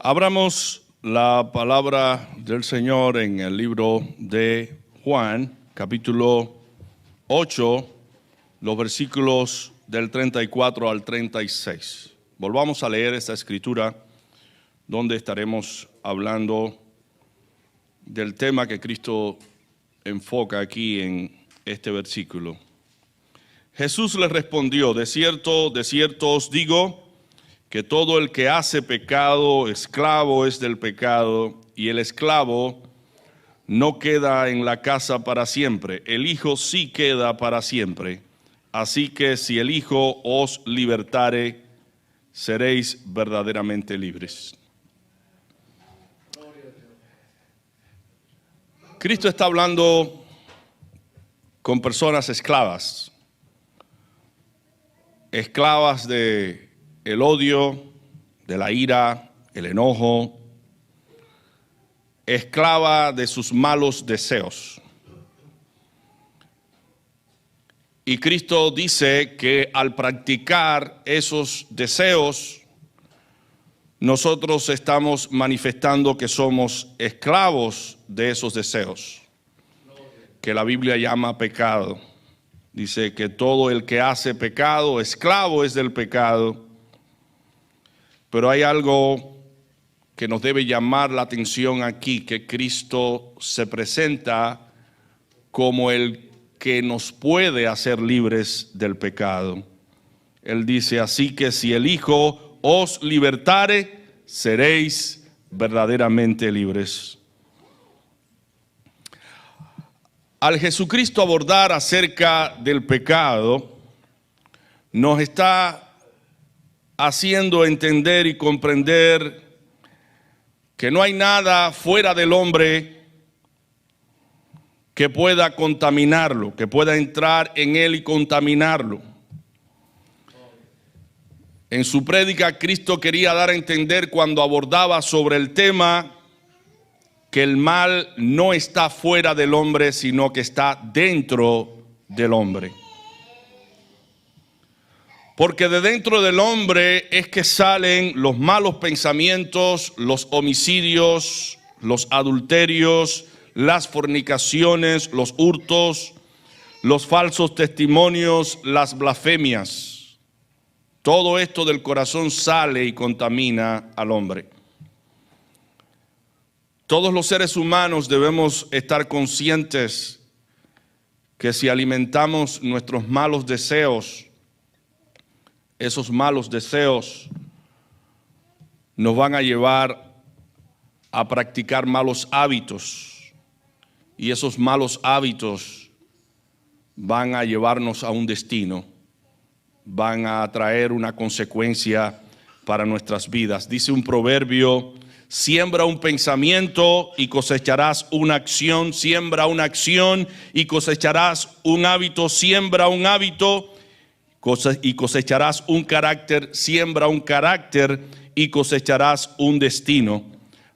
Abramos la palabra del Señor en el libro de Juan, capítulo 8, los versículos del 34 al 36. Volvamos a leer esta escritura donde estaremos hablando del tema que Cristo enfoca aquí en este versículo. Jesús les respondió: de cierto os digo, que todo el que hace pecado, esclavo es del pecado, y el esclavo no queda en la casa para siempre, el Hijo sí queda para siempre. Así que si el Hijo os libertare, seréis verdaderamente libres. Cristo está hablando con personas esclavas de el odio, de la ira, el enojo, esclava de sus malos deseos. Y Cristo dice que al practicar esos deseos, nosotros estamos manifestando que somos esclavos de esos deseos, que la Biblia llama pecado. Dice que todo el que hace pecado, esclavo es del pecado. Pero hay algo que nos debe llamar la atención aquí, que Cristo se presenta como el que nos puede hacer libres del pecado. Él dice: así que si el Hijo os libertare, seréis verdaderamente libres. Al Jesucristo abordar acerca del pecado, nos está haciendo entender y comprender que no hay nada fuera del hombre que pueda contaminarlo, que pueda entrar en él y contaminarlo. En su prédica, Cristo quería dar a entender, cuando abordaba sobre el tema, que el mal no está fuera del hombre, sino que está dentro del hombre. Porque de dentro del hombre es que salen los malos pensamientos, los homicidios, los adulterios, las fornicaciones, los hurtos, los falsos testimonios, las blasfemias. Todo esto del corazón sale y contamina al hombre. Todos los seres humanos debemos estar conscientes que si alimentamos nuestros malos deseos, esos malos deseos nos van a llevar a practicar malos hábitos, y esos malos hábitos van a llevarnos a un destino, van a traer una consecuencia para nuestras vidas. Dice un proverbio: siembra un pensamiento y cosecharás una acción, siembra una acción y cosecharás un hábito, siembra un hábito y cosecharás un carácter, siembra un carácter y cosecharás un destino.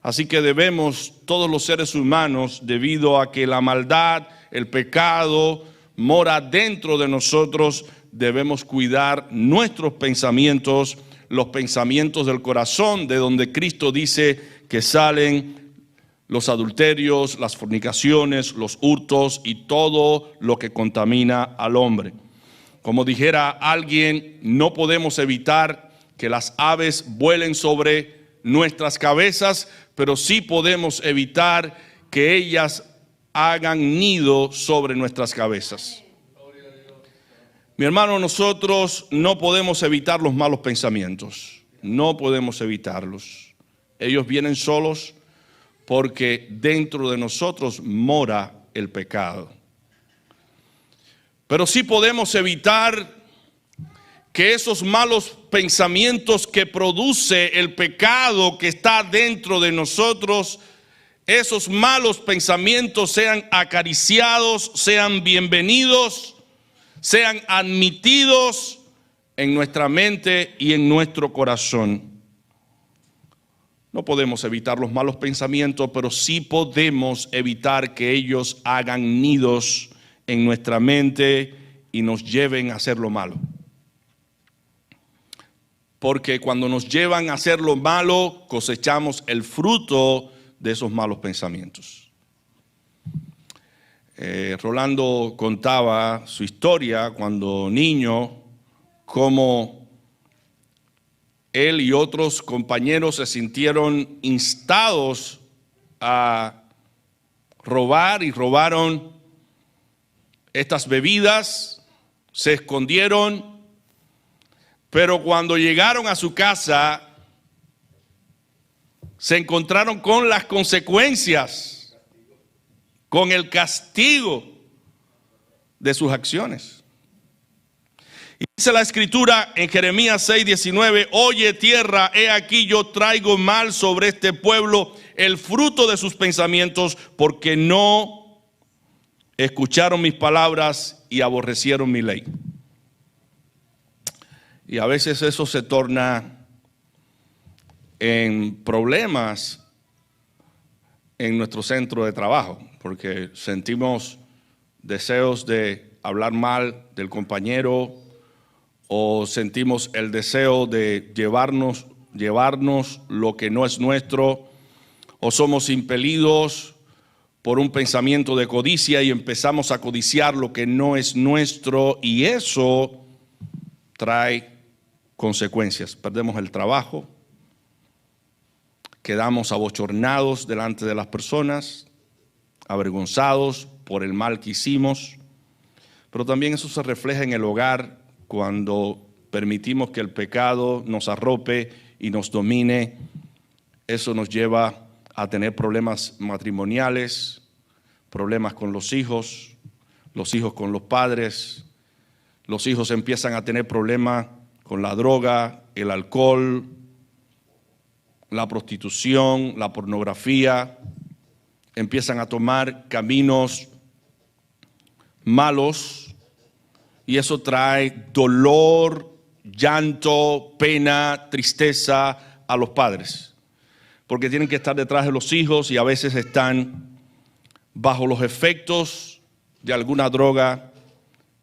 Así que debemos, todos los seres humanos, debido a que la maldad, el pecado mora dentro de nosotros, debemos cuidar nuestros pensamientos, los pensamientos del corazón, de donde Cristo dice que salen los adulterios, las fornicaciones, los hurtos y todo lo que contamina al hombre. Como dijera alguien, no podemos evitar que las aves vuelen sobre nuestras cabezas, pero sí podemos evitar que ellas hagan nido sobre nuestras cabezas. Mi hermano, nosotros no podemos evitar los malos pensamientos, no podemos evitarlos. Ellos vienen solos porque dentro de nosotros mora el pecado. Pero sí podemos evitar que esos malos pensamientos que produce el pecado que está dentro de nosotros, esos malos pensamientos sean acariciados, sean bienvenidos, sean admitidos en nuestra mente y en nuestro corazón. No podemos evitar los malos pensamientos, pero sí podemos evitar que ellos hagan nidos en nuestra mente y nos lleven a hacer lo malo. porque cuando nos llevan a hacer lo malo, cosechamos el fruto de esos malos pensamientos. Rolando contaba su historia cuando niño, cómo él y otros compañeros se sintieron instados a robar y robaron estas bebidas, se escondieron, pero cuando llegaron a su casa se encontraron con las consecuencias, con el castigo de sus acciones. Y dice la Escritura en Jeremías 6:19, oye tierra, he aquí yo traigo mal sobre este pueblo, el fruto de sus pensamientos, porque no escucharon mis palabras y aborrecieron mi ley. Y a veces eso se torna en problemas en nuestro centro de trabajo, porque sentimos deseos de hablar mal del compañero, o sentimos el deseo de llevarnos lo que no es nuestro, o somos impelidos por un pensamiento de codicia y empezamos a codiciar lo que no es nuestro, y eso trae consecuencias. Perdemos el trabajo, quedamos abochornados delante de las personas, avergonzados por el mal que hicimos, pero también eso se refleja en el hogar cuando permitimos que el pecado nos arrope y nos domine. Eso nos lleva a tener problemas matrimoniales, problemas con los hijos con los padres, los hijos empiezan a tener problemas con la droga, el alcohol, la prostitución, la pornografía, empiezan a tomar caminos malos y eso trae dolor, llanto, pena, tristeza a los padres, porque tienen que estar detrás de los hijos y a veces están bajo los efectos de alguna droga,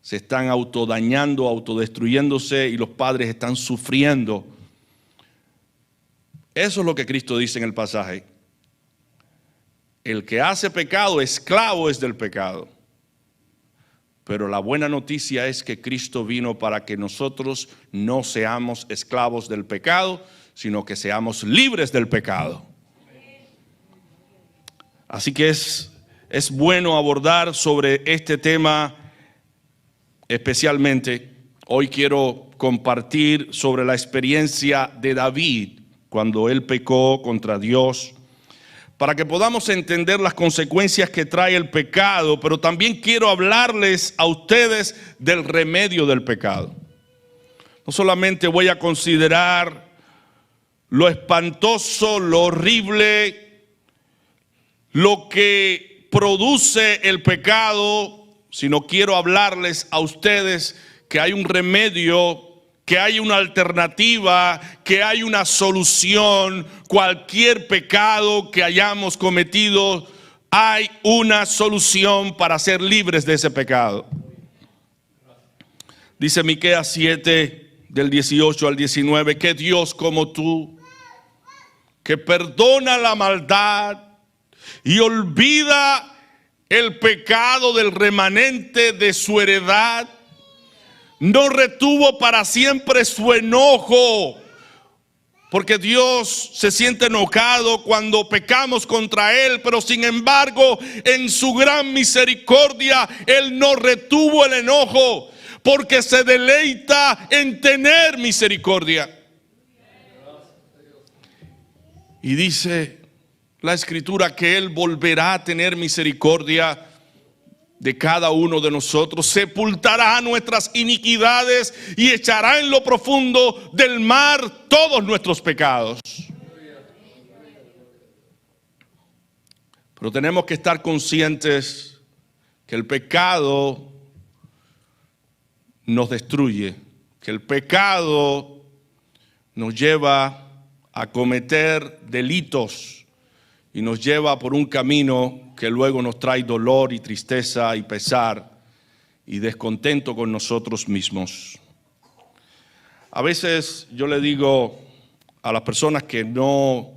se están autodañando, autodestruyéndose y los padres están sufriendo. Eso es lo que Cristo dice en el pasaje. El que hace pecado, esclavo es del pecado. Pero la buena noticia es que Cristo vino para que nosotros no seamos esclavos del pecado, sino que seamos libres del pecado. Así que es bueno abordar sobre este tema especialmente. Hoy quiero compartir sobre la experiencia de David cuando él pecó contra Dios, para que podamos entender las consecuencias que trae el pecado, pero también quiero hablarles a ustedes del remedio del pecado. No solamente voy a considerar lo espantoso, lo horrible, lo que produce el pecado, sino quiero hablarles a ustedes que hay un remedio, que hay una alternativa, que hay una solución. Cualquier pecado que hayamos cometido, hay una solución para ser libres de ese pecado. Dice Miqueas 7, del 18 al 19, que Dios como tú, que perdona la maldad y olvida el pecado del remanente de su heredad, no retuvo para siempre su enojo, porque Dios se siente enojado cuando pecamos contra Él, pero sin embargo en su gran misericordia Él no retuvo el enojo, porque se deleita en tener misericordia. Y dice la Escritura que Él volverá a tener misericordia de cada uno de nosotros, sepultará nuestras iniquidades y echará en lo profundo del mar todos nuestros pecados. Pero tenemos que estar conscientes que el pecado nos destruye, que el pecado nos lleva a cometer delitos y nos lleva por un camino que luego nos trae dolor y tristeza y pesar y descontento con nosotros mismos. A veces yo le digo a las personas que no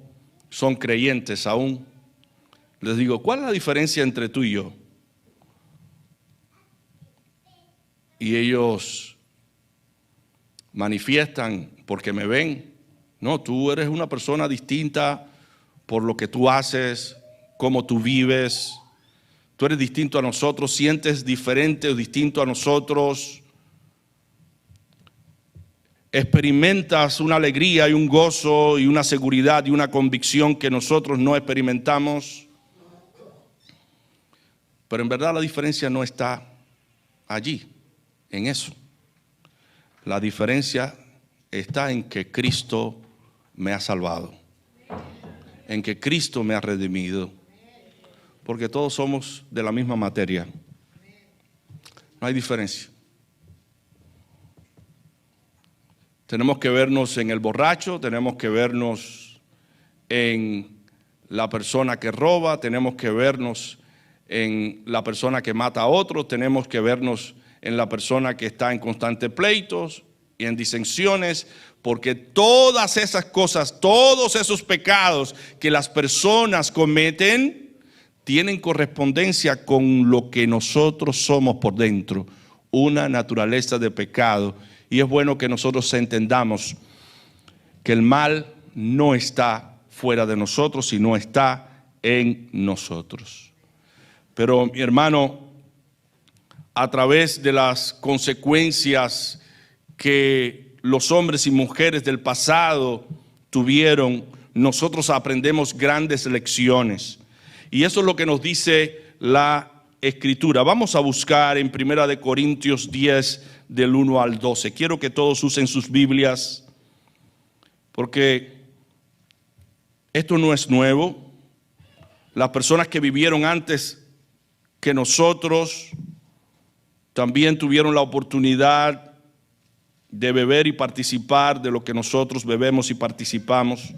son creyentes aún, les digo, ¿cuál es la diferencia entre tú y yo? Y ellos manifiestan porque me ven. No, tú eres una persona distinta por lo que tú haces, cómo tú vives. Tú eres distinto a nosotros, sientes diferente o distinto a nosotros. Experimentas una alegría y un gozo y una seguridad y una convicción que nosotros no experimentamos. Pero en verdad la diferencia no está allí, en eso. La diferencia está en que Cristo me ha salvado, en que Cristo me ha redimido, porque todos somos de la misma materia. No hay diferencia. Tenemos que vernos en el borracho, tenemos que vernos en la persona que roba, tenemos que vernos en la persona que mata a otros, tenemos que vernos en la persona que está en constantes pleitos y en disensiones, porque todas esas cosas, todos esos pecados que las personas cometen, tienen correspondencia con lo que nosotros somos por dentro, una naturaleza de pecado. Y es bueno que nosotros entendamos que el mal no está fuera de nosotros, sino está en nosotros. Pero mi hermano, a través de las consecuencias que los hombres y mujeres del pasado tuvieron, nosotros aprendemos grandes lecciones. Y eso es lo que nos dice la Escritura. Vamos a buscar en 1 Corintios 10, del 1 al 12. Quiero que todos usen sus Biblias, porque esto no es nuevo. Las personas que vivieron antes que nosotros también tuvieron la oportunidad de beber y participar de lo que nosotros bebemos y participamos.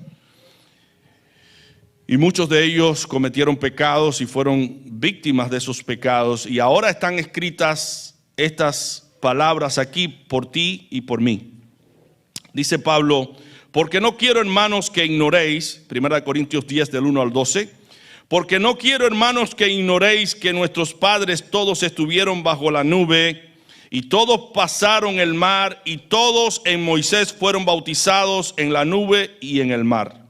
Y muchos de ellos cometieron pecados y fueron víctimas de esos pecados. Y ahora están escritas estas palabras aquí por ti y por mí. Dice Pablo, porque no quiero, hermanos, que ignoréis, 1 Corintios 10 del 1 al 12, porque no quiero, hermanos, que ignoréis que nuestros padres todos estuvieron bajo la nube y todos pasaron el mar y todos en Moisés fueron bautizados en la nube y en el mar.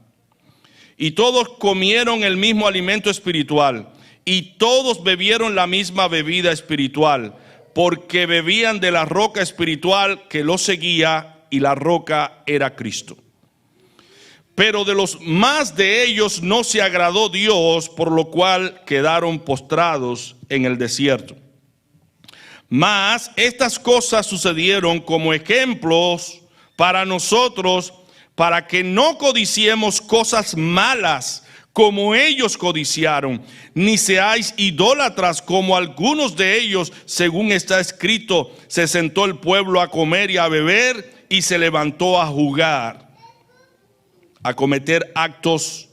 Y todos comieron el mismo alimento espiritual y todos bebieron la misma bebida espiritual, porque bebían de la roca espiritual que los seguía, y la roca era Cristo. Pero de los más de ellos no se agradó Dios, por lo cual quedaron postrados en el desierto. Mas estas cosas sucedieron como ejemplos para nosotros, para que no codiciemos cosas malas como ellos codiciaron, ni seáis idólatras como algunos de ellos, según está escrito, se sentó el pueblo a comer y a beber y se levantó a jugar, a cometer actos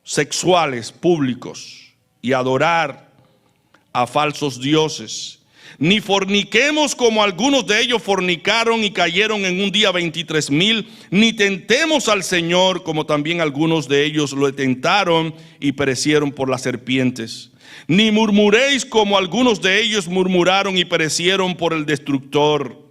sexuales públicos y adorar a falsos dioses. Ni forniquemos como algunos de ellos fornicaron y cayeron en un día 23,000, ni tentemos al Señor como también algunos de ellos lo tentaron y perecieron por las serpientes. Ni murmuréis como algunos de ellos murmuraron y perecieron por el destructor.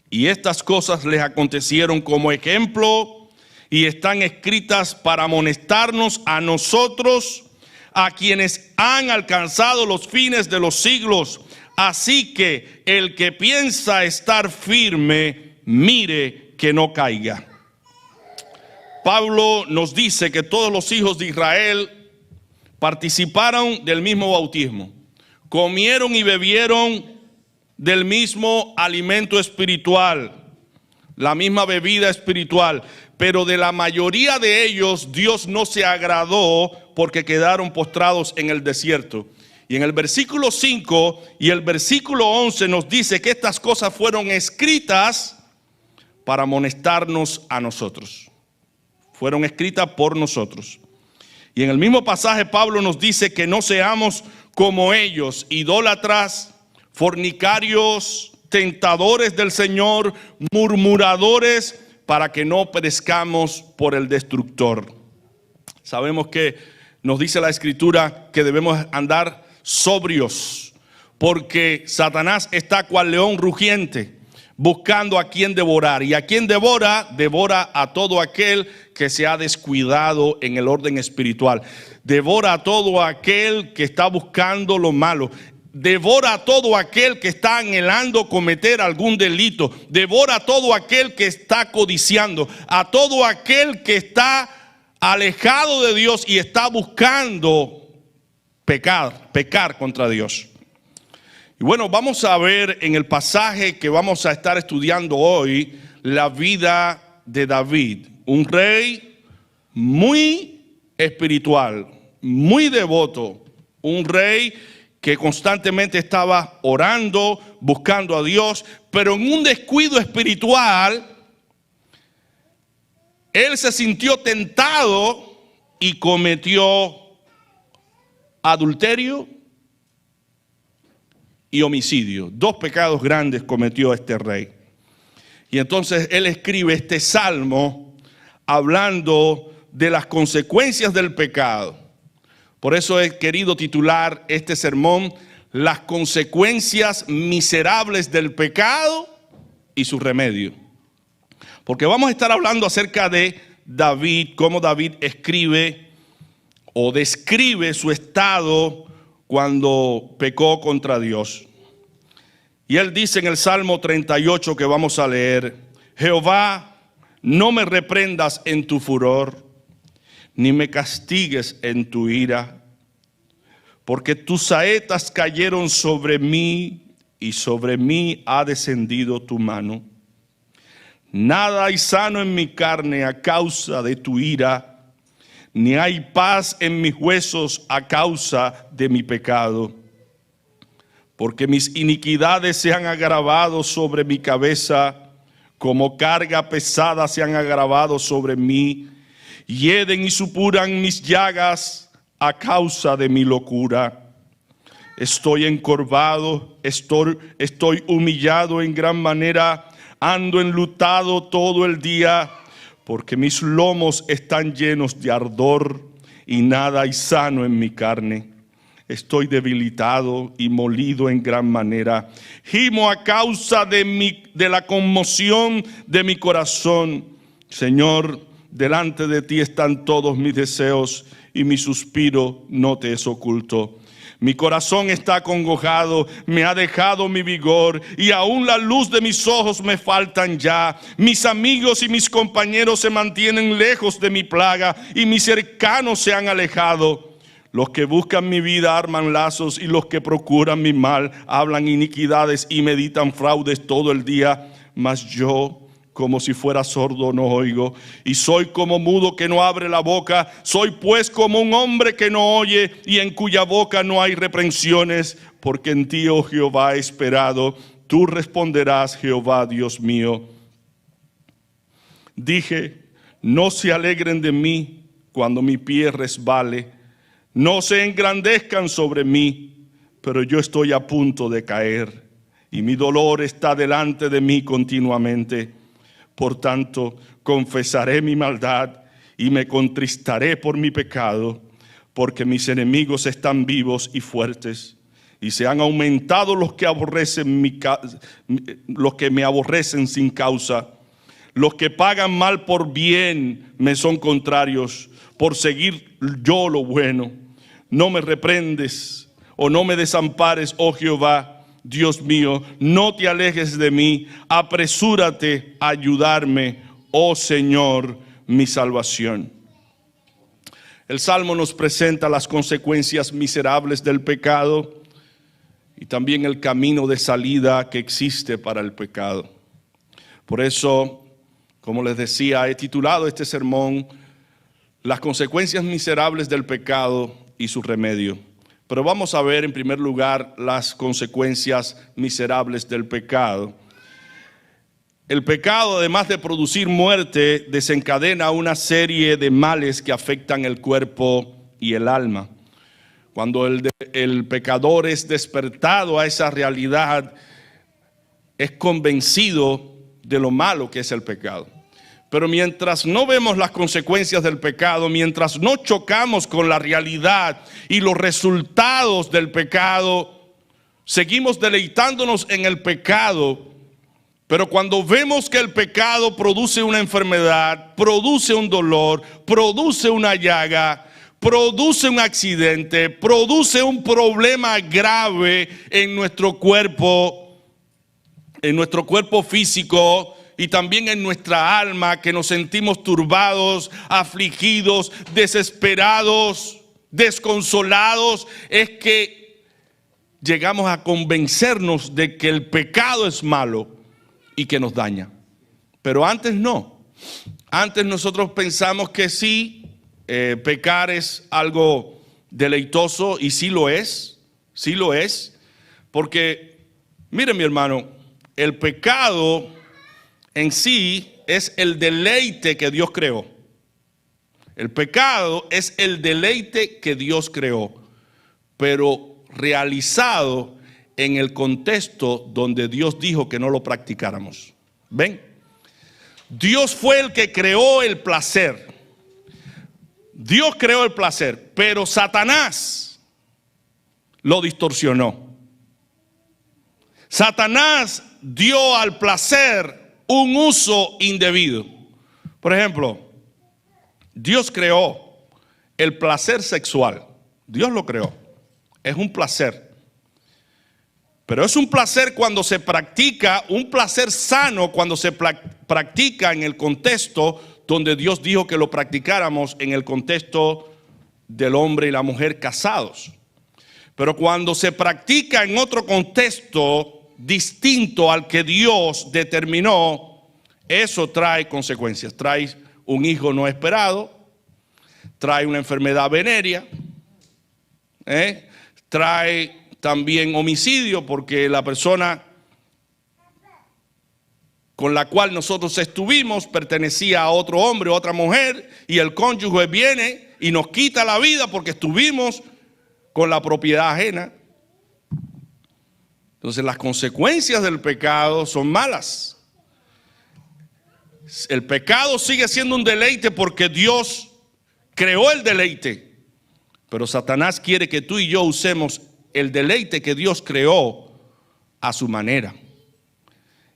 Y estas cosas les acontecieron como ejemplo y están escritas para amonestarnos a nosotros, a quienes han alcanzado los fines de los siglos. Así que el que piensa estar firme, mire que no caiga. Pablo nos dice que todos los hijos de Israel participaron del mismo bautismo, comieron y bebieron del mismo alimento espiritual, la misma bebida espiritual, pero de la mayoría de ellos Dios no se agradó porque quedaron postrados en el desierto. Y en el versículo 5 y el versículo 11 nos dice que estas cosas fueron escritas para amonestarnos a nosotros. Fueron escritas por nosotros. Y en el mismo pasaje Pablo nos dice que no seamos como ellos, idólatras, fornicarios, tentadores del Señor, murmuradores, para que no perezcamos por el destructor. Sabemos que nos dice la Escritura que debemos andar sobrios, porque Satanás está cual león rugiente, buscando a quien devorar. Y a quien devora, devora a todo aquel que se ha descuidado en el orden espiritual. Devora a todo aquel que está buscando lo malo. Devora a todo aquel que está anhelando cometer algún delito. Devora a todo aquel que está codiciando. A todo aquel que está alejado de Dios y está buscando pecar contra Dios. Y bueno, vamos a ver en el pasaje que vamos a estar estudiando hoy la vida de David, un rey muy espiritual, muy devoto, un rey que constantemente estaba orando, buscando a Dios, pero en un descuido espiritual, él se sintió tentado y cometió adulterio y homicidio. Dos pecados grandes cometió este rey. Y entonces él escribe este salmo hablando de las consecuencias del pecado. Por eso he querido titular este sermón, Las consecuencias miserables del pecado y su remedio. Porque vamos a estar hablando acerca de David, cómo David escribe o describe su estado cuando pecó contra Dios. Y él dice en el Salmo 38 que vamos a leer: Jehová, no me reprendas en tu furor, ni me castigues en tu ira, porque tus saetas cayeron sobre mí y sobre mí ha descendido tu mano. Nada hay sano en mi carne a causa de tu ira, ni hay paz en mis huesos a causa de mi pecado. Porque mis iniquidades se han agravado sobre mi cabeza, como carga pesada se han agravado sobre mí. Hieden y supuran mis llagas a causa de mi locura. Estoy encorvado, estoy humillado en gran manera, ando enlutado todo el día, porque mis lomos están llenos de ardor y nada hay sano en mi carne. Estoy debilitado y molido en gran manera. Gimo a causa de la conmoción de mi corazón. Señor, delante de ti están todos mis deseos y mi suspiro no te es oculto. Mi corazón está acongojado, me ha dejado mi vigor y aún la luz de mis ojos me faltan ya. Mis amigos y mis compañeros se mantienen lejos de mi plaga y mis cercanos se han alejado. Los que buscan mi vida arman lazos y los que procuran mi mal hablan iniquidades y meditan fraudes todo el día. Mas yo, como si fuera sordo, no oigo, y soy como mudo que no abre la boca. Soy pues como un hombre que no oye y en cuya boca no hay reprensiones, porque en ti, oh Jehová, he esperado. Tú responderás, Jehová, Dios mío. Dije, no se alegren de mí cuando mi pie resbale, no se engrandezcan sobre mí, pero yo estoy a punto de caer y mi dolor está delante de mí continuamente. Por tanto, confesaré mi maldad y me contristaré por mi pecado, porque mis enemigos están vivos y fuertes, y se han aumentado los que me aborrecen sin causa. Los que pagan mal por bien me son contrarios, por seguir yo lo bueno. No me reprendes o no me desampares, oh Jehová, Dios mío, no te alejes de mí, apresúrate a ayudarme, oh Señor, mi salvación. El Salmo nos presenta las consecuencias miserables del pecado y también el camino de salida que existe para el pecado. Por eso, como les decía, he titulado este sermón Las consecuencias miserables del pecado y su remedio. Pero vamos a ver en primer lugar las consecuencias miserables del pecado. El pecado, además de producir muerte, desencadena una serie de males que afectan el cuerpo y el alma. Cuando el pecador es despertado a esa realidad, es convencido de lo malo que es el pecado. Pero mientras no vemos las consecuencias del pecado, mientras no chocamos con la realidad y los resultados del pecado, seguimos deleitándonos en el pecado. Pero cuando vemos que el pecado produce una enfermedad, produce un dolor, produce una llaga, produce un accidente, produce un problema grave en nuestro cuerpo físico y también en nuestra alma, que nos sentimos turbados, afligidos, desesperados, desconsolados, es que llegamos a convencernos de que el pecado es malo y que nos daña. Pero antes no. Antes nosotros pensamos que sí, pecar es algo deleitoso, y sí lo es, porque, mire mi hermano, el pecado en sí es el deleite que Dios creó. El pecado es el deleite que Dios creó, pero realizado en el contexto donde Dios dijo que no lo practicáramos. ¿Ven? Dios fue el que creó el placer. Dios creó el placer, pero Satanás lo distorsionó. Satanás dio al placer un uso indebido. Por ejemplo, Dios creó el placer sexual. Dios lo creó. Es un placer. Pero es un placer cuando se practica, un placer sano cuando se practica en el contexto donde Dios dijo que lo practicáramos, en el contexto del hombre y la mujer casados. Pero cuando se practica en otro contexto distinto al que Dios determinó, eso trae consecuencias. Trae un hijo no esperado, trae una enfermedad venérea, trae también homicidio, porque la persona con la cual nosotros estuvimos pertenecía a otro hombre o otra mujer, y el cónyuge viene y nos quita la vida porque estuvimos con la propiedad ajena. Entonces las consecuencias del pecado son malas. El pecado sigue siendo un deleite porque Dios creó el deleite, pero Satanás quiere que tú y yo usemos el deleite que Dios creó a su manera.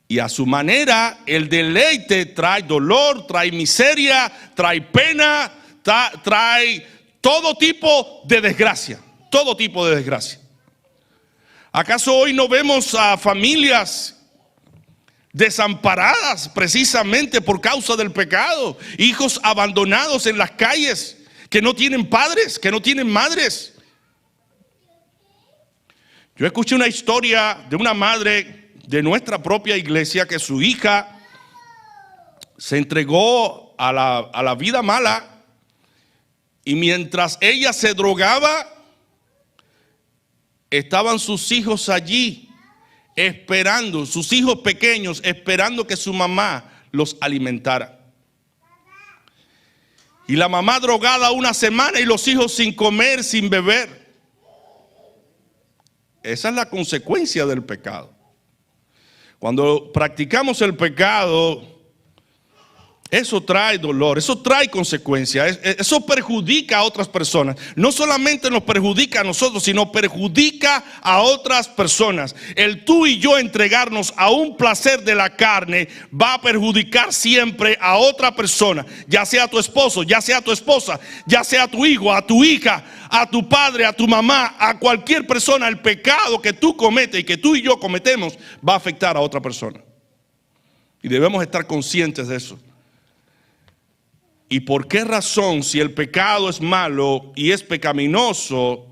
Y a su manera el deleite trae dolor, trae miseria, trae pena, trae todo tipo de desgracia, todo tipo de desgracia. ¿Acaso hoy no vemos a familias desamparadas precisamente por causa del pecado? Hijos abandonados en las calles, que no tienen padres, que no tienen madres. Yo escuché una historia de una madre de nuestra propia iglesia, que su hija se entregó a la vida mala, y mientras ella se drogaba, estaban sus hijos allí esperando, sus hijos pequeños esperando que su mamá los alimentara. Y la mamá drogada una semana y los hijos sin comer, sin beber. Esa es la consecuencia del pecado. Cuando practicamos el pecado, eso trae dolor, eso trae consecuencias, eso perjudica a otras personas. No solamente nos perjudica a nosotros, sino perjudica a otras personas. El tú y yo entregarnos a un placer de la carne va a perjudicar siempre a otra persona, ya sea tu esposo, ya sea tu esposa, ya sea tu hijo, a tu hija, a tu padre, a tu mamá, a cualquier persona. El pecado que tú cometes y que tú y yo cometemos va a afectar a otra persona. Y debemos estar conscientes de eso. ¿Y por qué razón, si el pecado es malo y es pecaminoso,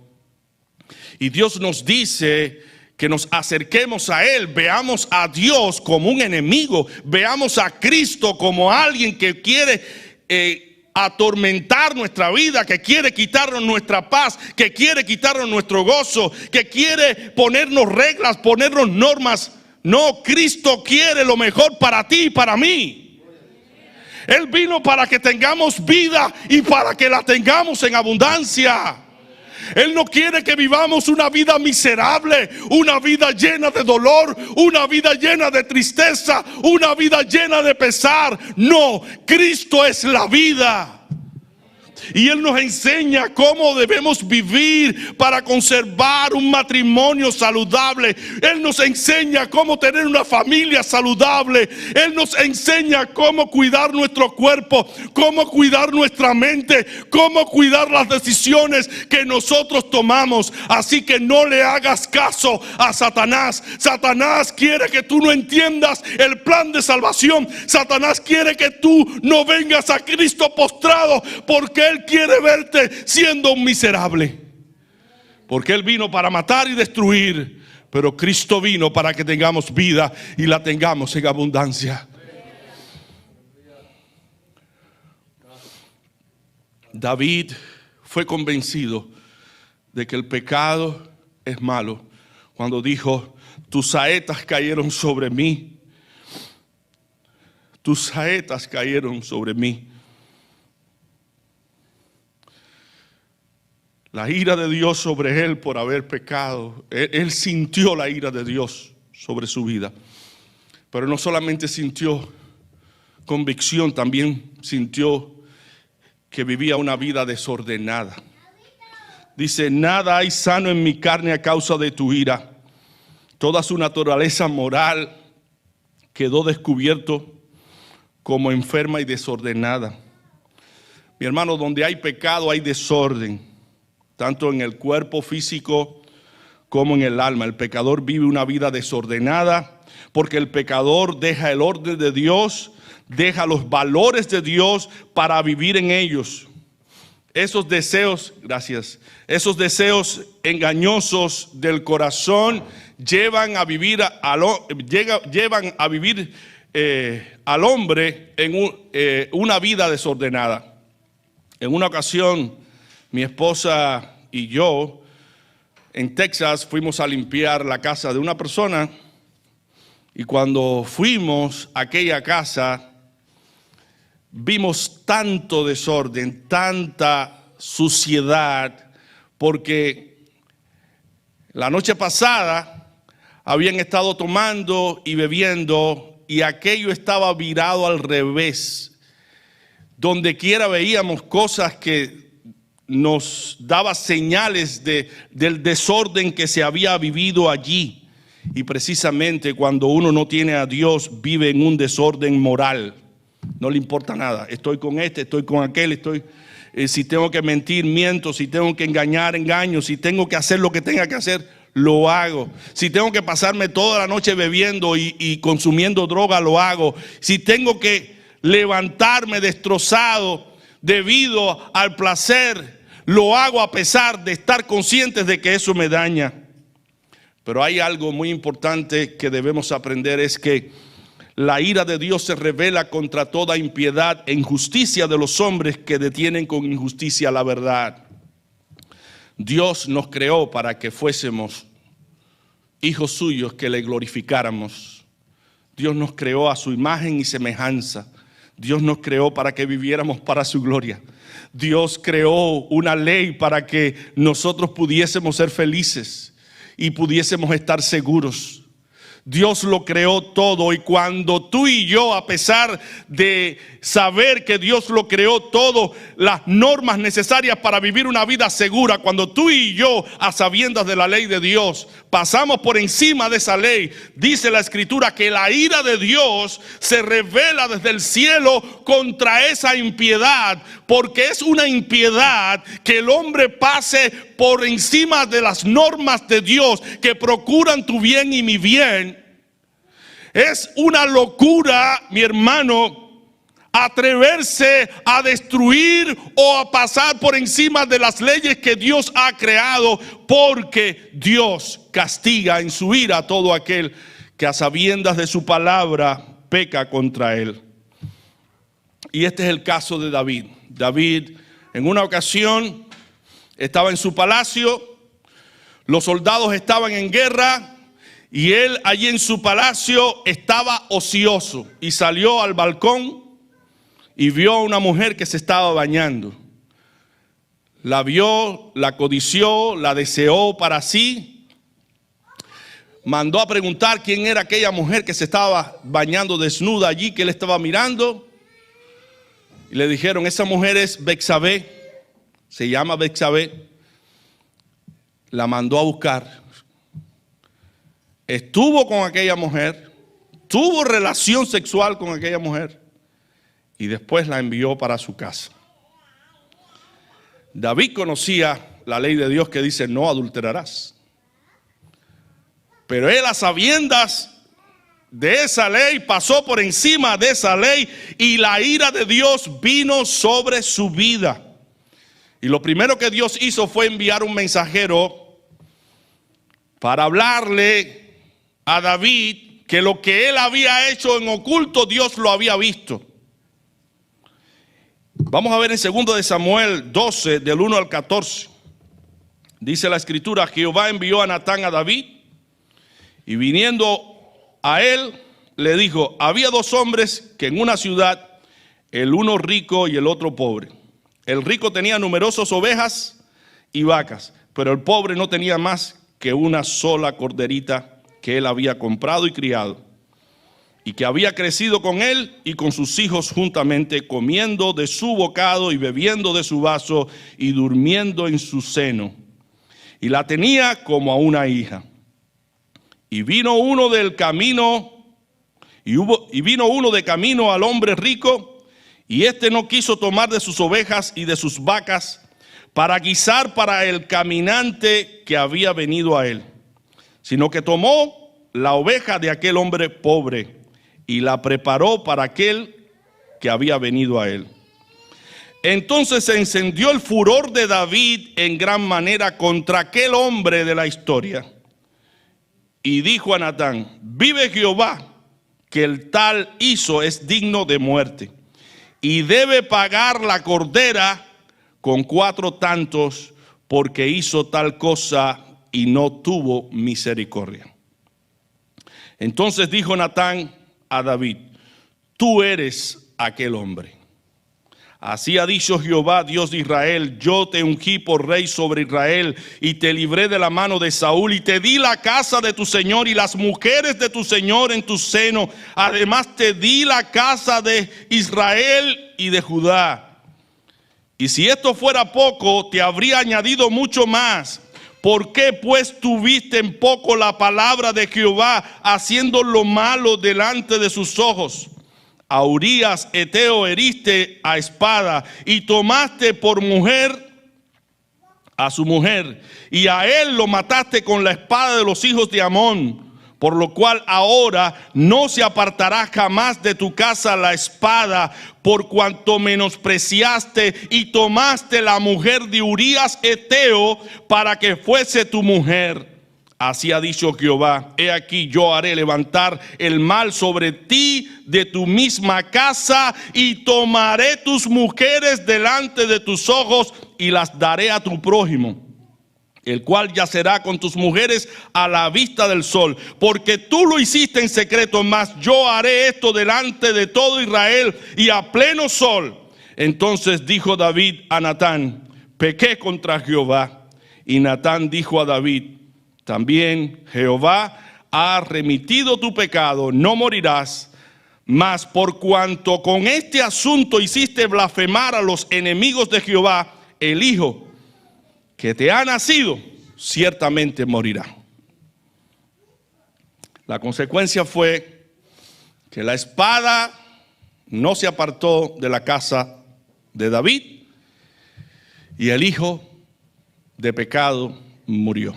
y Dios nos dice que nos acerquemos a Él, veamos a Dios como un enemigo, veamos a Cristo como alguien que quiere atormentar nuestra vida, que quiere quitarnos nuestra paz, que quiere quitarnos nuestro gozo, que quiere ponernos reglas, ponernos normas? No, Cristo quiere lo mejor para ti y para mí. Él vino para que tengamos vida y para que la tengamos en abundancia. Él no quiere que vivamos una vida miserable, una vida llena de dolor, una vida llena de tristeza, una vida llena de pesar. No, Cristo es la vida. Y Él nos enseña cómo debemos vivir para conservar un matrimonio saludable. Él nos enseña cómo tener una familia saludable. Él nos enseña cómo cuidar nuestro cuerpo, cómo cuidar nuestra mente, cómo cuidar las decisiones que nosotros tomamos. Así que no le hagas caso a Satanás. Satanás quiere que tú no entiendas el plan de salvación. Satanás quiere que tú no vengas a Cristo postrado, porque Él quiere verte siendo un miserable. Porque Él vino para matar y destruir, pero Cristo vino para que tengamos vida y la tengamos en abundancia. David fue convencido de que el pecado es malo cuando dijo: tus saetas cayeron sobre mí. Tus saetas cayeron sobre mí. La ira de Dios sobre él por haber pecado. Él sintió la ira de Dios sobre su vida. Pero no solamente sintió convicción, también sintió que vivía una vida desordenada. Dice: nada hay sano en mi carne a causa de tu ira. Toda su naturaleza moral quedó descubierto como enferma y desordenada. Mi hermano, donde hay pecado hay desorden, tanto en el cuerpo físico como en el alma. El pecador vive una vida desordenada porque el pecador deja el orden de Dios, deja los valores de Dios para vivir en ellos. Esos deseos, esos deseos engañosos del corazón llevan a vivir al hombre en una vida desordenada. En una ocasión, mi esposa y yo en Texas fuimos a limpiar la casa de una persona, y cuando fuimos a aquella casa vimos tanto desorden, tanta suciedad, porque la noche pasada habían estado tomando y bebiendo y aquello estaba virado al revés. Donde quiera veíamos cosas que nos daba señales del desorden que se había vivido allí. Y precisamente cuando uno no tiene a Dios, vive en un desorden moral. No le importa nada. Estoy con este, estoy con aquel, si tengo que mentir, miento, si tengo que engañar, engaño, si tengo que hacer lo que tenga que hacer, lo hago. Si tengo que pasarme toda la noche bebiendo y consumiendo droga, lo hago. Si tengo que levantarme destrozado debido al placer, lo hago a pesar de estar conscientes de que eso me daña. Pero hay algo muy importante que debemos aprender, es que la ira de Dios se revela contra toda impiedad e injusticia de los hombres que detienen con injusticia la verdad. Dios nos creó para que fuésemos hijos suyos, que le glorificáramos. Dios nos creó a su imagen y semejanza. Dios nos creó para que viviéramos para su gloria. Dios creó una ley para que nosotros pudiésemos ser felices y pudiésemos estar seguros. Dios lo creó todo, y cuando tú y yo, a pesar de saber que Dios lo creó todo, las normas necesarias para vivir una vida segura, cuando tú y yo, a sabiendas de la ley de Dios, pasamos por encima de esa ley, dice la Escritura que la ira de Dios se revela desde el cielo contra esa impiedad, porque es una impiedad que el hombre pase por encima de las normas de Dios que procuran tu bien y mi bien. Es una locura, mi hermano, atreverse a destruir o a pasar por encima de las leyes que Dios ha creado, porque Dios castiga en su ira a todo aquel que a sabiendas de su palabra peca contra él. Y este es el caso de David. David, en una ocasión, estaba en su palacio, los soldados estaban en guerra, y él allí en su palacio estaba ocioso, y salió al balcón y vio a una mujer que se estaba bañando. la vio, la codició, la deseó para sí. Mandó a preguntar quién era aquella mujer que se estaba bañando desnuda allí, que él estaba mirando. Y le dijeron, esa mujer es Betsabé, se llama Betsabé. La mandó a buscar. Estuvo con aquella mujer, tuvo relación sexual con aquella mujer y después la envió para su casa. David conocía la ley de Dios que dice no adulterarás. Pero él, a sabiendas de esa ley, pasó por encima de esa ley y la ira de Dios vino sobre su vida. Y lo primero que Dios hizo fue enviar un mensajero para hablarle a David que lo que él había hecho en oculto, Dios lo había visto. Vamos a ver en 2 de Samuel 12, del 1 al 14. Dice la escritura, Jehová envió a Natán a David, y viniendo a él, le dijo, había dos hombres que en una ciudad, el uno rico y el otro pobre. El rico tenía numerosas ovejas y vacas, pero el pobre no tenía más que una sola corderita que él había comprado y criado, y que había crecido con él y con sus hijos juntamente, comiendo de su bocado y bebiendo de su vaso y durmiendo en su seno. Y la tenía como a una hija. Y vino uno del camino, y vino uno de camino al hombre rico, y éste no quiso tomar de sus ovejas y de sus vacas para guisar para el caminante que había venido a él, sino que tomó la oveja de aquel hombre pobre y la preparó para aquel que había venido a él. Entonces se encendió el furor de David en gran manera contra aquel hombre de la historia. Y dijo a Natán, vive Jehová, que el tal hizo es digno de muerte, y debe pagar la cordera con 4 tantos, porque hizo tal cosa y no tuvo misericordia. Entonces dijo Natán a David, tú eres aquel hombre. Así ha dicho Jehová, Dios de Israel, yo te ungí por rey sobre Israel y te libré de la mano de Saúl y te di la casa de tu señor y las mujeres de tu señor en tu seno. Además te di la casa de Israel y de Judá. Y si esto fuera poco, te habría añadido mucho más. ¿Por qué pues tuviste en poco la palabra de Jehová, haciendo lo malo delante de sus ojos? A Urías Eteo heriste a espada y tomaste por mujer a su mujer, y a él lo mataste con la espada de los hijos de Amón, por lo cual ahora no se apartará jamás de tu casa la espada, por cuanto menospreciaste y tomaste la mujer de Urías Eteo para que fuese tu mujer. Así ha dicho Jehová, he aquí yo haré levantar el mal sobre ti de tu misma casa y tomaré tus mujeres delante de tus ojos y las daré a tu prójimo, el cual yacerá con tus mujeres a la vista del sol, porque tú lo hiciste en secreto, mas yo haré esto delante de todo Israel y a pleno sol. Entonces dijo David a Natán, pequé contra Jehová. Y Natán dijo a David, también Jehová ha remitido tu pecado, no morirás. Mas por cuanto con este asunto hiciste blasfemar a los enemigos de Jehová, el hijo que te ha nacido ciertamente morirá. La consecuencia fue que la espada no se apartó de la casa de David y el hijo de pecado murió.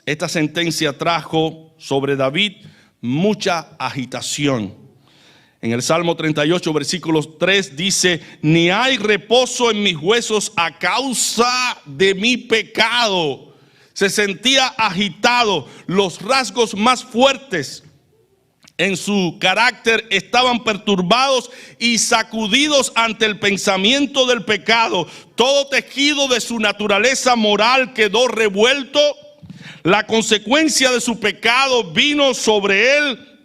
Esta sentencia trajo sobre David mucha agitación. En el Salmo 38, versículo 3 dice, ni hay reposo en mis huesos a causa de mi pecado. Se sentía agitado. Los rasgos más fuertes en su carácter estaban perturbados y sacudidos ante el pensamiento del pecado. Todo tejido de su naturaleza moral quedó revuelto. La consecuencia de su pecado vino sobre él.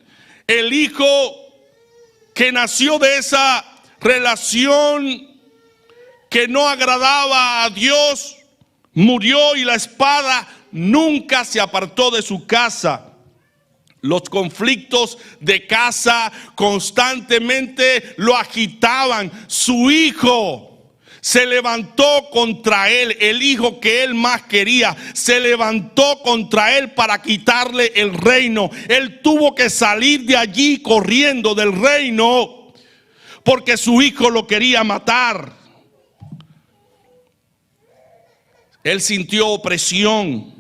El hijo que nació de esa relación que no agradaba a Dios, murió y la espada nunca se apartó de su casa. Los conflictos de casa constantemente lo agitaban. Su hijo se levantó contra él, el hijo que él más quería, se levantó contra él para quitarle el reino. Él tuvo que salir de allí corriendo del reino porque su hijo lo quería matar. Él sintió opresión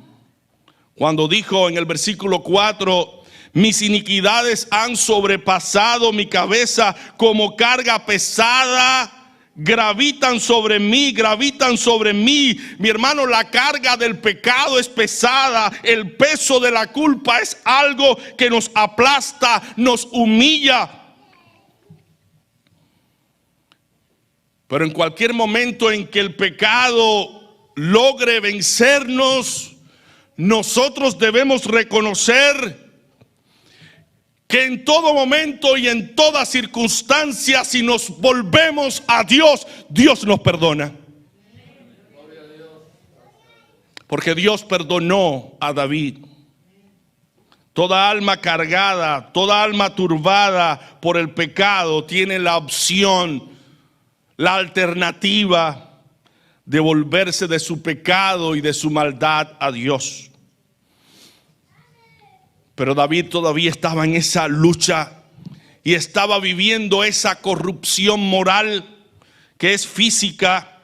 cuando dijo en el versículo 4: mis iniquidades han sobrepasado mi cabeza como carga pesada. Gravitan sobre mí, gravitan sobre mí. Mi hermano, la carga del pecado es pesada. El peso de la culpa es algo que nos aplasta, nos humilla. Pero en cualquier momento en que el pecado logre vencernos, nosotros debemos reconocer que en todo momento y en toda circunstancia, si nos volvemos a Dios, Dios nos perdona. Porque Dios perdonó a David. Toda alma cargada, toda alma turbada por el pecado tiene la opción, la alternativa de volverse de su pecado y de su maldad a Dios. Pero David todavía estaba en esa lucha y estaba viviendo esa corrupción moral que es física.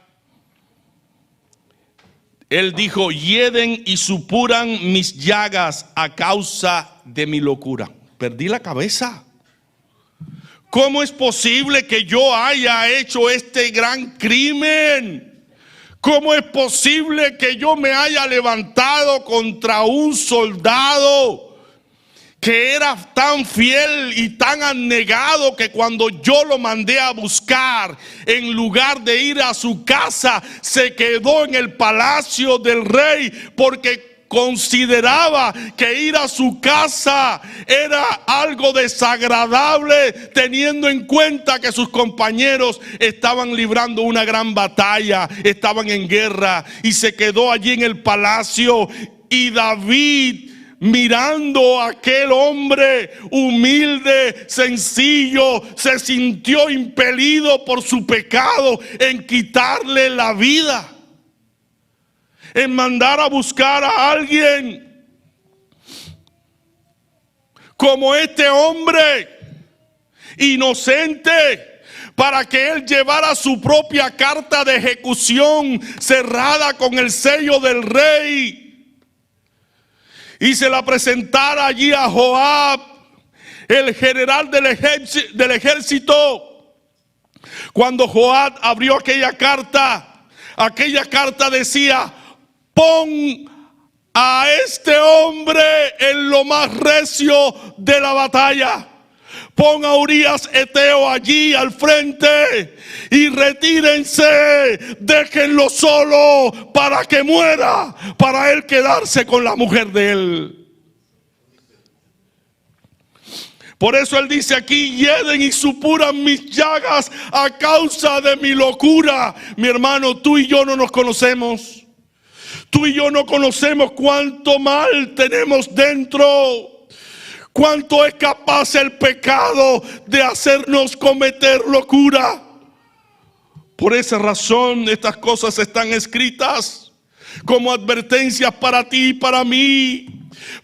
Él dijo: hieden y supuran mis llagas a causa de mi locura. Perdí la cabeza. ¿Cómo es posible que yo haya hecho este gran crimen? ¿Cómo es posible que yo me haya levantado contra un soldado que era tan fiel y tan abnegado que cuando yo lo mandé a buscar, en lugar de ir a su casa, se quedó en el palacio del rey porque consideraba que ir a su casa era algo desagradable, teniendo en cuenta que sus compañeros estaban librando una gran batalla, estaban en guerra, y se quedó allí en el palacio? Y David, mirando a aquel hombre humilde, sencillo, se sintió impelido por su pecado en quitarle la vida, en mandar a buscar a alguien como este hombre inocente, para que él llevara su propia carta de ejecución cerrada con el sello del rey y se la presentara allí a Joab, el general del ejército. Cuando Joab abrió aquella carta decía: pon a este hombre en lo más recio de la batalla. Pon a Urías Eteo allí al frente y retírense, déjenlo solo para que muera, para él quedarse con la mujer de él. Por eso él dice aquí: hieden y supuran mis llagas a causa de mi locura. Mi hermano, tú y yo no nos conocemos. Tú y yo no conocemos cuánto mal tenemos dentro. Cuánto es capaz el pecado de hacernos cometer locura. Por esa razón estas cosas están escritas como advertencias para ti y para mí,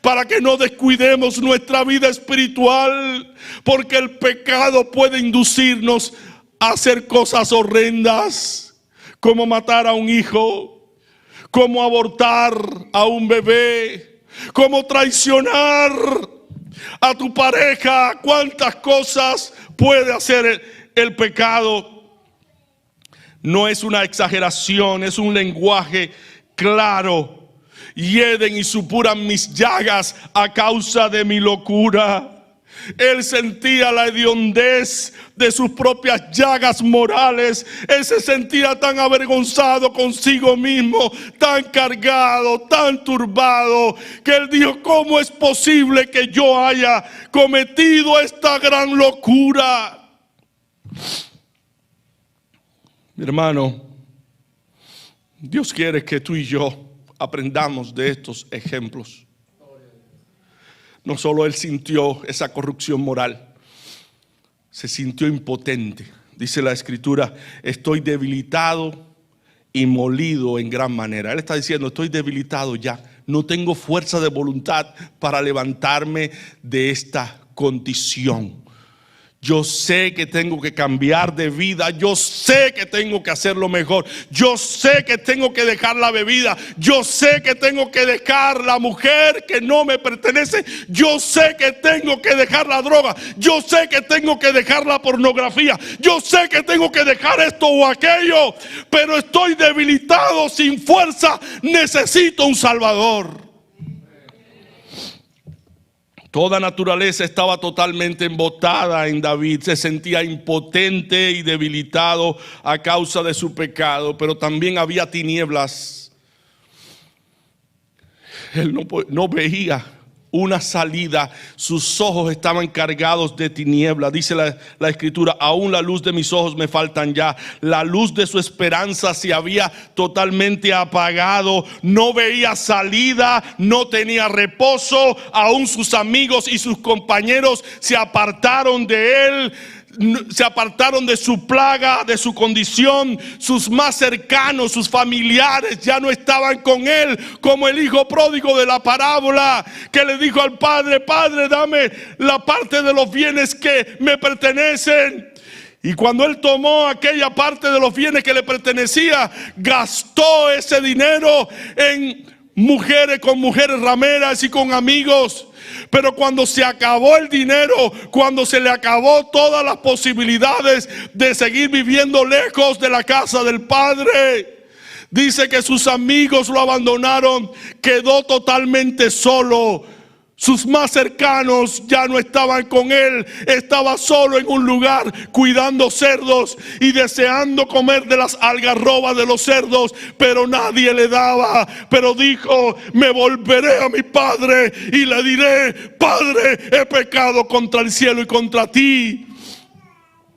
para que no descuidemos nuestra vida espiritual, porque el pecado puede inducirnos a hacer cosas horrendas, como matar a un hijo, como abortar a un bebé, como traicionar a tu pareja. Cuántas cosas puede hacer el pecado. No es una exageración, es un lenguaje claro. Hieden y supuran mis llagas a causa de mi locura. Él sentía la hediondez de sus propias llagas morales. Él se sentía tan avergonzado consigo mismo, tan cargado, tan turbado, que él dijo: ¿cómo es posible que yo haya cometido esta gran locura? Mi hermano, Dios quiere que tú y yo aprendamos de estos ejemplos. No solo él sintió esa corrupción moral, se sintió impotente. Dice la Escritura, estoy debilitado y molido en gran manera. Él está diciendo, estoy debilitado ya, no tengo fuerza de voluntad para levantarme de esta condición. Yo sé que tengo que cambiar de vida. Yo sé que tengo que hacerlo mejor. Yo sé que tengo que dejar la bebida. Yo sé que tengo que dejar la mujer que no me pertenece. Yo sé que tengo que dejar la droga. Yo sé que tengo que dejar la pornografía. Yo sé que tengo que dejar esto o aquello. Pero estoy debilitado, sin fuerza. Necesito un Salvador. Toda naturaleza estaba totalmente embotada en David. Se sentía impotente y debilitado a causa de su pecado, pero también había tinieblas. Él no veía una salida. Sus ojos estaban cargados de tinieblas. Dice la Escritura, aún la luz de mis ojos me faltan ya. La luz de su esperanza se había totalmente apagado. No veía salida, no tenía reposo. Aún sus amigos y sus compañeros se apartaron de él. Se apartaron de su plaga, de su condición. Sus más cercanos, sus familiares ya no estaban con él, como el hijo pródigo de la parábola, que le dijo al padre, Padre, dame la parte de los bienes que me pertenecen. Y cuando él tomó aquella parte de los bienes que le pertenecía, gastó ese dinero en mujeres, con mujeres rameras y con amigos. Pero cuando se acabó el dinero, cuando se le acabó todas las posibilidades de seguir viviendo lejos de la casa del Padre, dice que sus amigos lo abandonaron, quedó totalmente solo. Sus más cercanos ya no estaban con él. Estaba solo en un lugar cuidando cerdos y deseando comer de las algarrobas de los cerdos, pero nadie le daba. Pero dijo, me volveré a mi padre y le diré, Padre, he pecado contra el cielo y contra ti.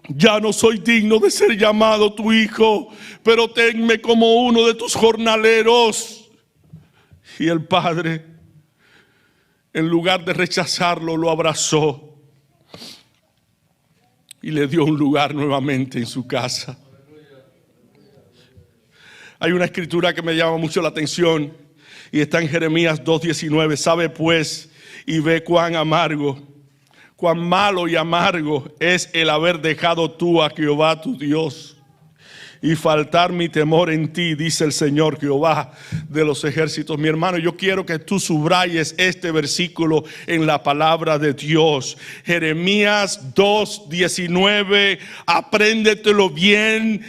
Ya no soy digno de ser llamado tu hijo, pero tenme como uno de tus jornaleros. Y el padre, en lugar de rechazarlo, lo abrazó y le dio un lugar nuevamente en su casa. Hay una escritura que me llama mucho la atención y está en Jeremías 2:19. Sabe pues y ve cuán amargo, cuán malo y amargo es el haber dejado tú a Jehová tu Dios y faltar mi temor en ti, dice el Señor Jehová de los ejércitos. Mi hermano, yo quiero que tú subrayes este versículo en la palabra de Dios. Jeremías 2:19, apréndetelo bien.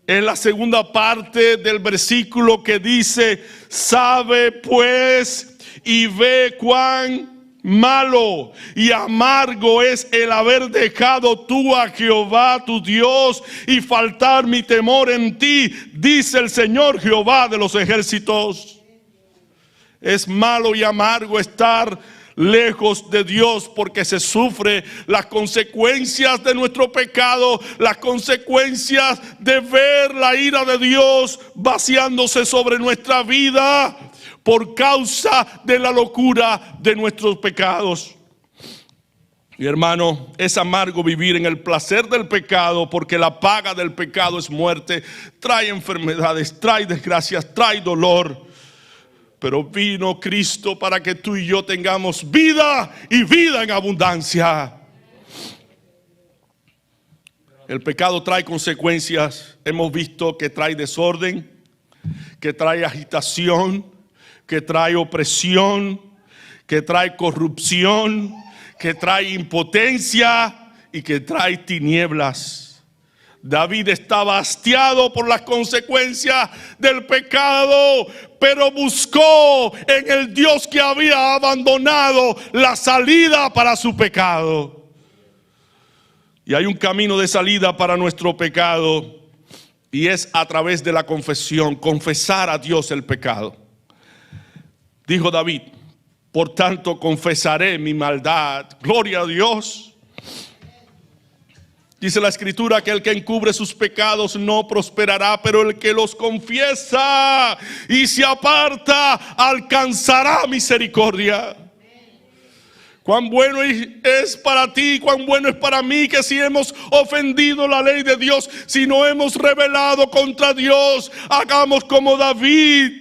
Es la segunda parte del versículo que dice, sabe pues y ve cuán malo y amargo es el haber dejado tú a Jehová tu Dios y faltar mi temor en ti, dice el Señor Jehová de los ejércitos. Es malo y amargo estar lejos de Dios porque se sufre las consecuencias de nuestro pecado, las consecuencias de ver la ira de Dios vaciándose sobre nuestra vida por causa de la locura de nuestros pecados. Mi hermano, es amargo vivir en el placer del pecado, porque la paga del pecado es muerte. Trae enfermedades, trae desgracias, trae dolor. Pero vino Cristo para que tú y yo tengamos vida y vida en abundancia. El pecado trae consecuencias. Hemos visto que trae desorden, que trae agitación, que trae opresión, que trae corrupción, que trae impotencia y que trae tinieblas. David estaba hastiado por las consecuencias del pecado, pero buscó en el Dios que había abandonado la salida para su pecado. Y hay un camino de salida para nuestro pecado, y es a través de la confesión, confesar a Dios el pecado. Dijo David, por tanto confesaré mi maldad, gloria a Dios, Dice la Escritura que el que encubre sus pecados no prosperará, pero el que los confiesa y se aparta alcanzará misericordia. Cuán bueno es para ti, cuán bueno es para mí que si hemos ofendido la ley de Dios, si no hemos rebelado contra Dios, hagamos como David.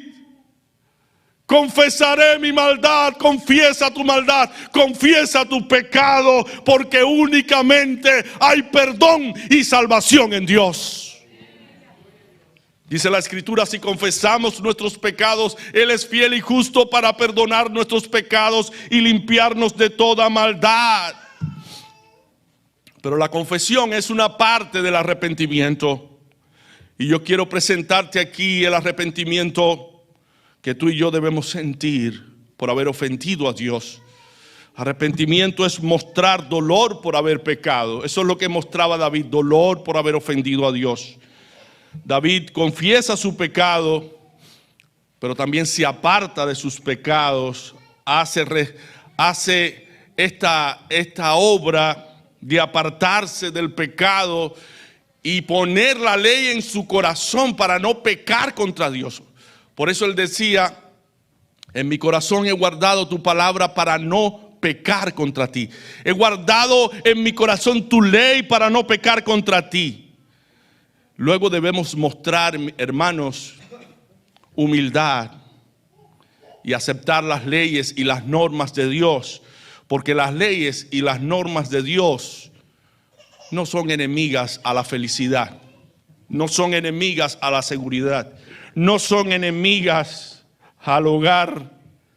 Confesaré mi maldad, confiesa tu maldad, confiesa tu pecado, porque únicamente hay perdón y salvación en Dios. Dice la Escritura, si confesamos nuestros pecados, Él es fiel y justo para perdonar nuestros pecados y limpiarnos de toda maldad. Pero la confesión es una parte del arrepentimiento. Y yo quiero presentarte aquí el arrepentimiento que tú y yo debemos sentir por haber ofendido a Dios. Arrepentimiento es mostrar dolor por haber pecado. Eso es lo que mostraba David, dolor por haber ofendido a Dios. David confiesa su pecado, pero también se aparta de sus pecados, hace esta obra de apartarse del pecado y poner la ley en su corazón para no pecar contra Dios. Por eso él decía, en mi corazón he guardado tu palabra para no pecar contra ti. He guardado en mi corazón tu ley para no pecar contra ti. Luego debemos mostrar, hermanos, humildad y aceptar las leyes y las normas de Dios, porque las leyes y las normas de Dios no son enemigas a la felicidad, no son enemigas a la seguridad, no son enemigas al hogar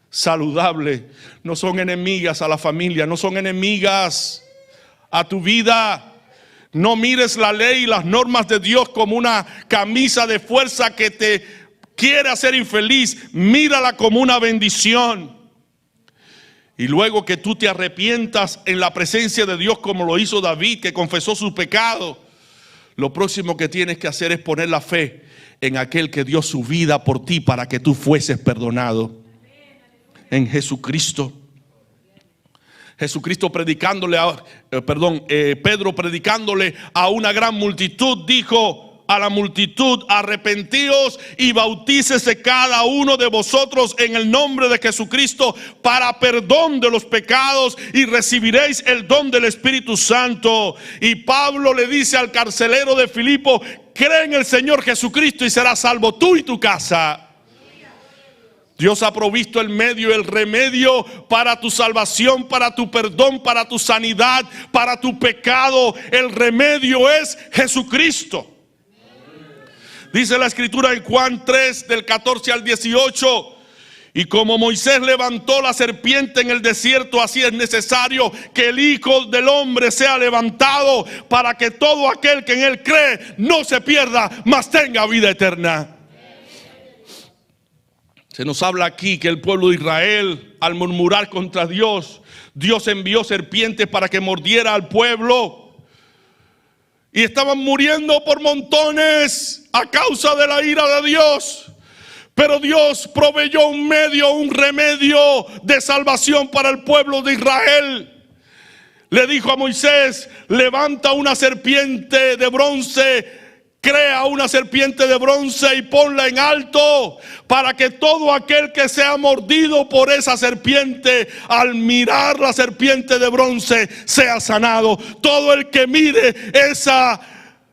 saludable, no son enemigas a la familia, no son enemigas a tu vida. No mires la ley y las normas de Dios como una camisa de fuerza que te quiere hacer infeliz. Mírala como una bendición. Y luego que tú te arrepientas en la presencia de Dios como lo hizo David, que confesó su pecado, lo próximo que tienes que hacer es poner la fe en aquel que dio su vida por ti para que tú fueses perdonado. En Jesucristo. Jesucristo predicándole, Pedro predicándole a una gran multitud, dijo a la multitud: arrepentíos y bautícese cada uno de vosotros en el nombre de Jesucristo para perdón de los pecados y recibiréis el don del Espíritu Santo. Y Pablo le dice al carcelero de Filipo: cree en el Señor Jesucristo y serás salvo tú y tu casa. Dios ha provisto el medio, el remedio para tu salvación, para tu perdón, para tu sanidad, para tu pecado. El remedio es Jesucristo. Dice la Escritura en Juan 3, del 14 al 18. Y como Moisés levantó la serpiente en el desierto, así es necesario que el Hijo del Hombre sea levantado, para que todo aquel que en él cree no se pierda, mas tenga vida eterna. Se nos habla aquí que el pueblo de Israel, al murmurar contra Dios, Dios envió serpientes para que mordiera al pueblo. Y estaban muriendo por montones a causa de la ira de Dios. Pero Dios proveyó un medio, un remedio de salvación para el pueblo de Israel. Le dijo a Moisés: levanta una serpiente de bronce, crea una serpiente de bronce y ponla en alto, para que todo aquel que sea mordido por esa serpiente, al mirar la serpiente de bronce, sea sanado. Todo el que mire esa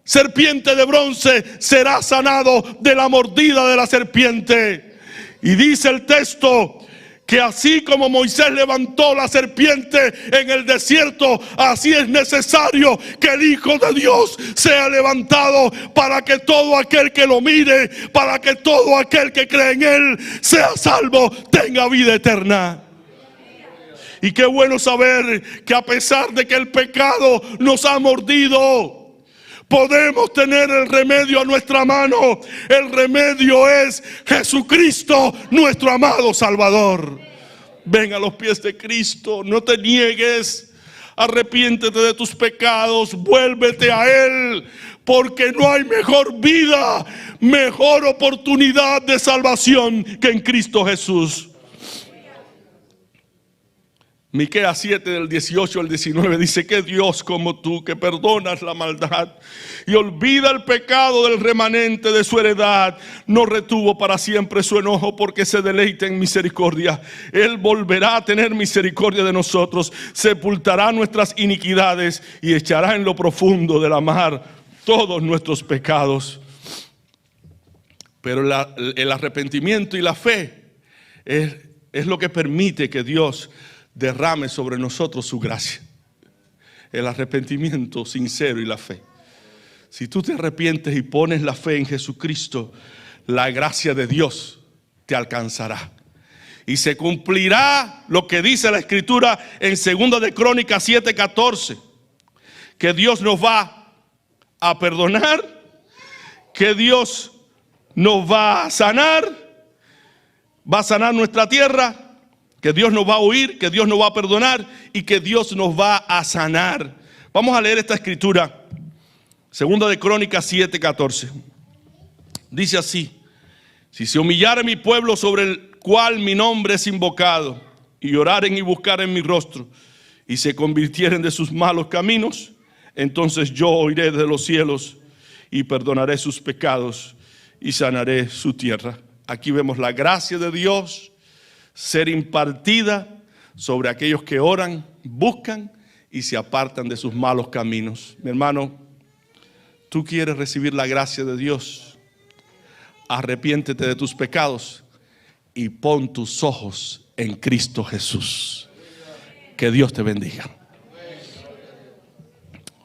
serpiente de bronce será sanado de la mordida de la serpiente. Y dice el texto que así como Moisés levantó la serpiente en el desierto, así es necesario que el Hijo de Dios sea levantado, para que todo aquel que lo mire, para que todo aquel que cree en él sea salvo, tenga vida eterna. Y qué bueno saber que a pesar de que el pecado nos ha mordido, podemos tener el remedio a nuestra mano. El remedio es Jesucristo, nuestro amado Salvador. Ven a los pies de Cristo, no te niegues, arrepiéntete de tus pecados, vuélvete a Él, porque no hay mejor vida, mejor oportunidad de salvación que en Cristo Jesús. Miqueas 7 del 18 al 19 dice que Dios como tú, que perdonas la maldad y olvida el pecado del remanente de su heredad, no retuvo para siempre su enojo porque se deleita en misericordia. Él volverá a tener misericordia de nosotros, sepultará nuestras iniquidades y echará en lo profundo de la mar todos nuestros pecados. Pero el arrepentimiento y la fe es lo que permite que Dios derrame sobre nosotros su gracia. El arrepentimiento sincero y la fe. Si tú te arrepientes y pones la fe en Jesucristo, la gracia de Dios te alcanzará. Y se cumplirá lo que dice la Escritura en 2 de Crónicas 7:14. Que Dios nos va a perdonar, que Dios nos va a sanar nuestra tierra, que Dios nos va a oír, que Dios nos va a perdonar y que Dios nos va a sanar. Vamos a leer esta escritura, 2 de Crónicas 7:14. Dice así: si se humillare mi pueblo sobre el cual mi nombre es invocado, y oraren y buscaren mi rostro, y se convirtieren de sus malos caminos, entonces yo oiré de los cielos y perdonaré sus pecados y sanaré su tierra. Aquí vemos la gracia de Dios ser impartida sobre aquellos que oran, buscan y se apartan de sus malos caminos. Mi hermano, tú quieres recibir la gracia de Dios. Arrepiéntete de tus pecados y pon tus ojos en Cristo Jesús. Que Dios te bendiga.